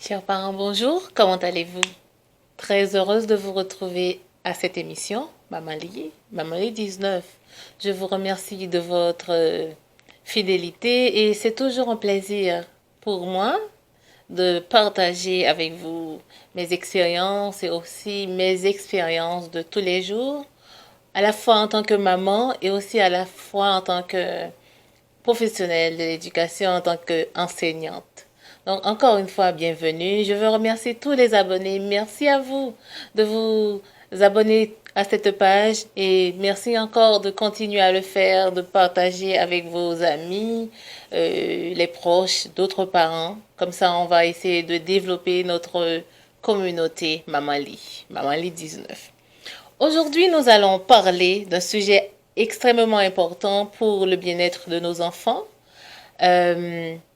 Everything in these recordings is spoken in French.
Chers parents, bonjour, comment allez-vous? Très heureuse de vous retrouver à cette émission, Maman Lee 19. Je vous remercie de votre fidélité et c'est toujours un plaisir pour moi de partager avec vous mes expériences et aussi mes expériences de tous les jours, à la fois en tant que maman et aussi à la fois en tant que professionnelle de l'éducation, en tant qu'enseignante. Donc, encore une fois, bienvenue. Je veux remercier tous les abonnés. Merci à vous de vous abonner à cette page et merci encore de continuer à le faire, de partager avec vos amis, les proches, d'autres parents. Comme ça, on va essayer de développer notre communauté Maman Lee 19. Aujourd'hui, nous allons parler d'un sujet extrêmement important pour le bien-être de nos enfants.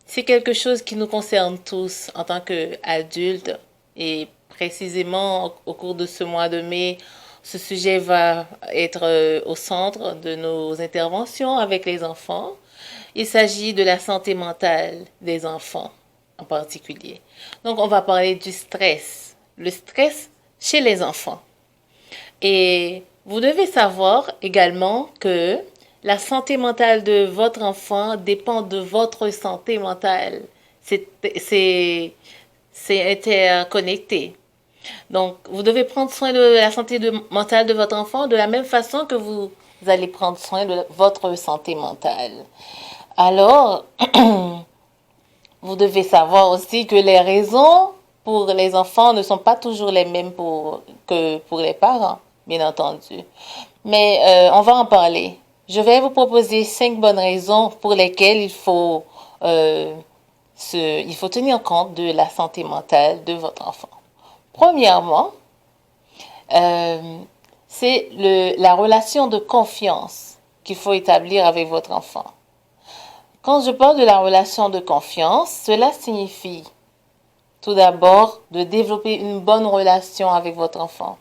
C'est quelque chose qui nous concerne tous en tant qu'adultes et précisément au cours de ce mois de mai, ce sujet va être au centre de nos interventions avec les enfants. Il s'agit de la santé mentale des enfants en particulier. Donc, on va parler du stress, le stress chez les enfants. Et vous devez savoir également que la santé mentale de votre enfant dépend de votre santé mentale. C'est interconnecté. Donc, vous devez prendre soin de la mentale de votre enfant de la même façon que vous allez prendre soin de votre santé mentale. Alors, vous devez savoir aussi que les raisons pour les enfants ne sont pas toujours les mêmes que pour les parents, bien entendu. Mais on va en parler. Je vais vous proposer 5 bonnes raisons pour lesquelles il faut tenir compte de la santé mentale de votre enfant. Premièrement, c'est la relation de confiance qu'il faut établir avec votre enfant. Quand je parle de la relation de confiance, cela signifie tout d'abord de développer une bonne relation avec votre enfant.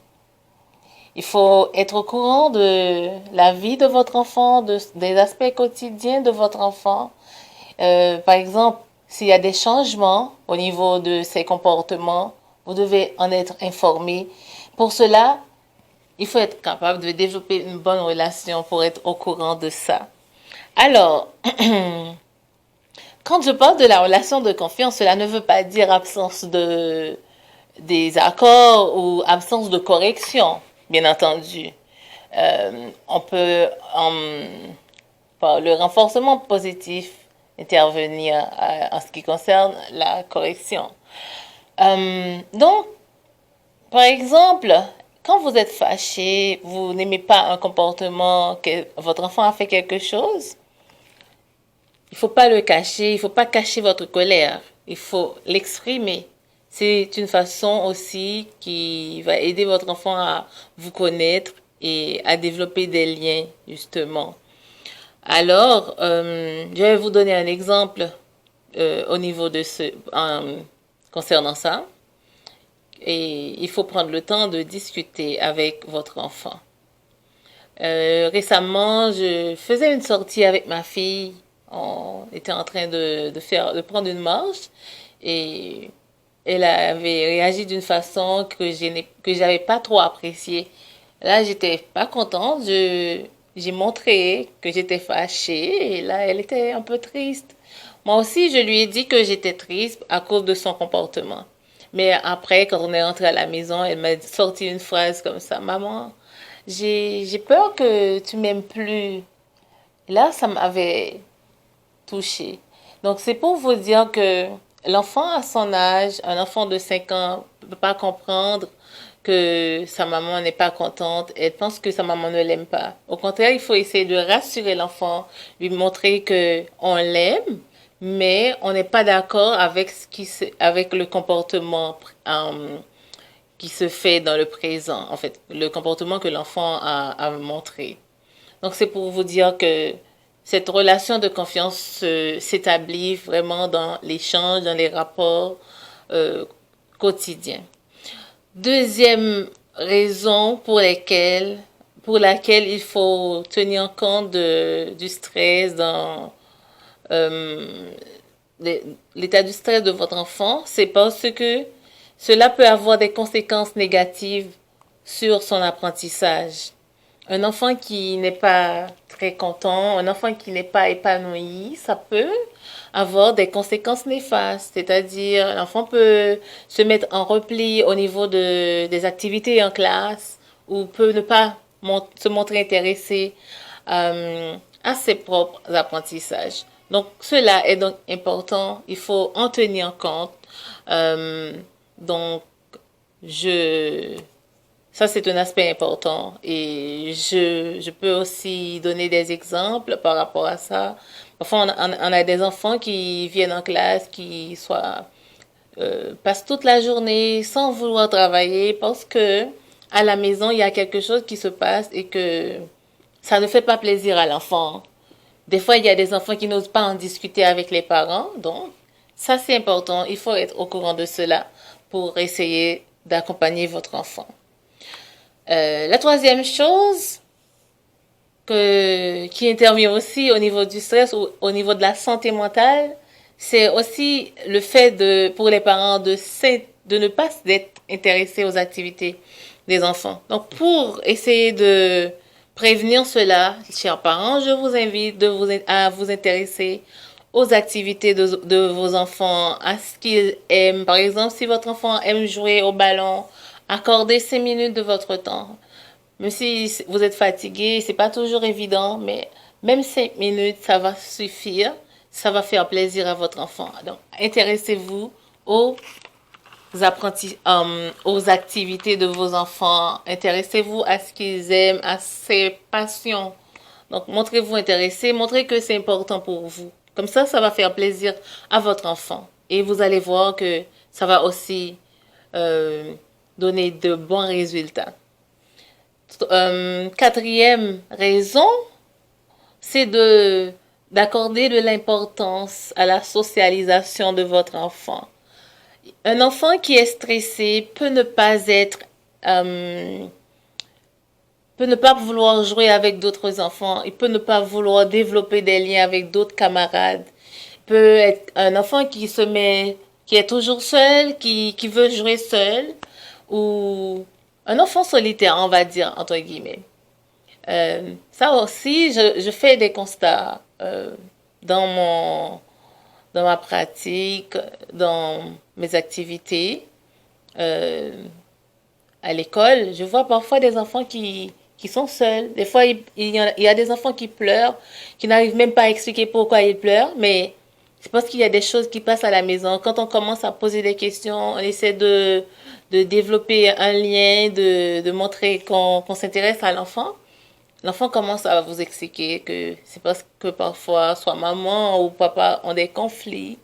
Il faut être au courant de la vie de votre enfant, des aspects quotidiens de votre enfant. Par exemple, s'il y a des changements au niveau de ses comportements, vous devez en être informé. Pour cela, il faut être capable de développer une bonne relation pour être au courant de ça. Alors, quand je parle de la relation de confiance, cela ne veut pas dire absence de désaccord ou absence de correction, bien entendu. On peut, par le renforcement positif, intervenir en ce qui concerne la correction. Donc, par exemple, quand vous êtes fâché, vous n'aimez pas un comportement, que votre enfant a fait quelque chose, il ne faut pas le cacher, il ne faut pas cacher votre colère, il faut l'exprimer. C'est une façon aussi qui va aider votre enfant à vous connaître et à développer des liens, justement. Alors, je vais vous donner un exemple au niveau de concernant ça. Et il faut prendre le temps de discuter avec votre enfant. Récemment, je faisais une sortie avec ma fille. On était en train de prendre une marche et elle avait réagi d'une façon que j'avais pas trop appréciée. Là, j'étais pas contente. J'ai montré que j'étais fâchée et là, elle était un peu triste. Moi aussi, je lui ai dit que j'étais triste à cause de son comportement. Mais après, quand on est rentré à la maison, elle m'a sorti une phrase comme ça. Maman, j'ai peur que tu m'aimes plus. Là, ça m'avait touchée. Donc, c'est pour vous dire que l'enfant à son âge, un enfant de 5 ans, ne peut pas comprendre que sa maman n'est pas contente. Elle pense que sa maman ne l'aime pas. Au contraire, il faut essayer de rassurer l'enfant, lui montrer que on l'aime, mais on n'est pas d'accord avec avec le comportement qui se fait dans le présent. En fait, le comportement que l'enfant a montré. Donc, c'est pour vous dire que cette relation de confiance s'établit vraiment dans l'échange, dans les rapports quotidiens. Deuxième raison pour laquelle il faut tenir compte du stress l'état du stress de votre enfant, c'est parce que cela peut avoir des conséquences négatives sur son apprentissage. Un enfant qui n'est pas très content, un enfant qui n'est pas épanoui, ça peut avoir des conséquences néfastes. C'est-à-dire, l'enfant peut se mettre en repli au niveau des activités en classe ou peut ne pas se montrer intéressé à ses propres apprentissages. Donc, cela est donc important. Il faut en tenir compte. Donc, je ça, c'est un aspect important et je peux aussi donner des exemples par rapport à ça. Parfois, on a des enfants qui viennent en classe, qui passent toute la journée sans vouloir travailler parce que à la maison, il y a quelque chose qui se passe et que ça ne fait pas plaisir à l'enfant. Des fois, il y a des enfants qui n'osent pas en discuter avec les parents. Donc, ça, c'est important. Il faut être au courant de cela pour essayer d'accompagner votre enfant. La troisième chose qui intervient aussi au niveau du stress ou au niveau de la santé mentale, c'est aussi le fait pour les parents de ne pas être intéressés aux activités des enfants. Donc, pour essayer de prévenir cela, chers parents, je vous invite à vous intéresser aux activités de vos enfants, à ce qu'ils aiment. Par exemple, si votre enfant aime jouer au ballon, accordez 5 minutes de votre temps. Même si vous êtes fatigué, c'est pas toujours évident, mais même 5 minutes, ça va suffire. Ça va faire plaisir à votre enfant. Donc, intéressez-vous aux aux activités de vos enfants. Intéressez-vous à ce qu'ils aiment, à ses passions. Donc, montrez-vous intéressé, montrez que c'est important pour vous. Comme ça va faire plaisir à votre enfant. Et vous allez voir que ça va aussi donner de bons résultats. Quatrième raison, c'est d'accorder de l'importance à la socialisation de votre enfant. Un enfant qui est stressé peut ne pas vouloir jouer avec d'autres enfants. Il peut ne pas vouloir développer des liens avec d'autres camarades. Il peut être un enfant qui est toujours seul, qui veut jouer seul, ou un enfant solitaire, on va dire, entre guillemets. Ça aussi, je fais des constats dans ma pratique, dans mes activités à l'école. Je vois parfois des enfants qui sont seuls. Des fois, il y a des enfants qui pleurent, qui n'arrivent même pas à expliquer pourquoi ils pleurent, mais c'est parce qu'il y a des choses qui passent à la maison. Quand on commence à poser des questions, on essaie de développer un lien, de montrer qu'on s'intéresse à l'enfant. L'enfant commence à vous expliquer que c'est parce que parfois, soit maman ou papa ont des conflits,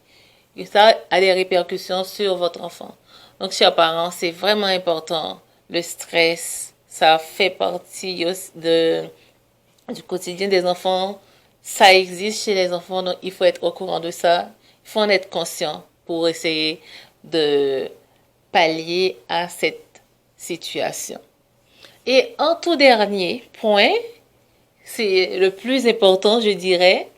et ça a des répercussions sur votre enfant. Donc, chers parents, c'est vraiment important. Le stress, ça fait partie du quotidien des enfants. Ça existe chez les enfants, donc il faut être au courant de ça. Il faut en être conscient pour essayer de pallier à cette situation. Et en tout dernier point, c'est le plus important, je dirais,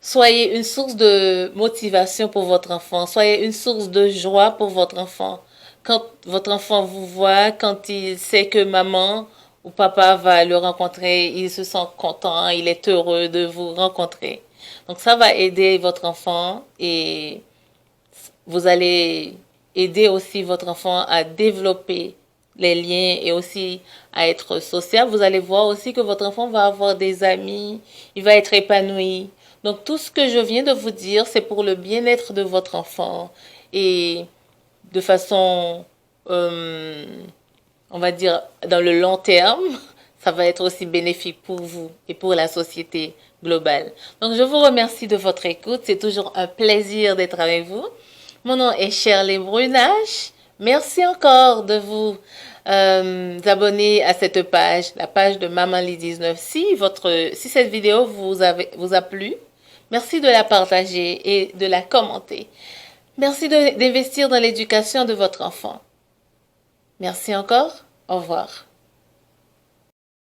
soyez une source de motivation pour votre enfant, soyez une source de joie pour votre enfant. Quand votre enfant vous voit, quand il sait que maman ou papa va le rencontrer, il se sent content, il est heureux de vous rencontrer. Donc ça va aider votre enfant et vous allez aider aussi votre enfant à développer les liens et aussi à être social. Vous allez voir aussi que votre enfant va avoir des amis, il va être épanoui. Donc tout ce que je viens de vous dire, c'est pour le bien-être de votre enfant et de façon, on va dire, dans le long terme, ça va être aussi bénéfique pour vous et pour la société globale. Donc je vous remercie de votre écoute. C'est toujours un plaisir d'être avec vous. Mon nom est Shirley Brunache. Merci encore de vous abonner à cette page, la page de Maman Lit 19. Si cette vidéo vous a plu, merci de la partager et de la commenter. Merci d'investir dans l'éducation de votre enfant. Merci encore. Au revoir.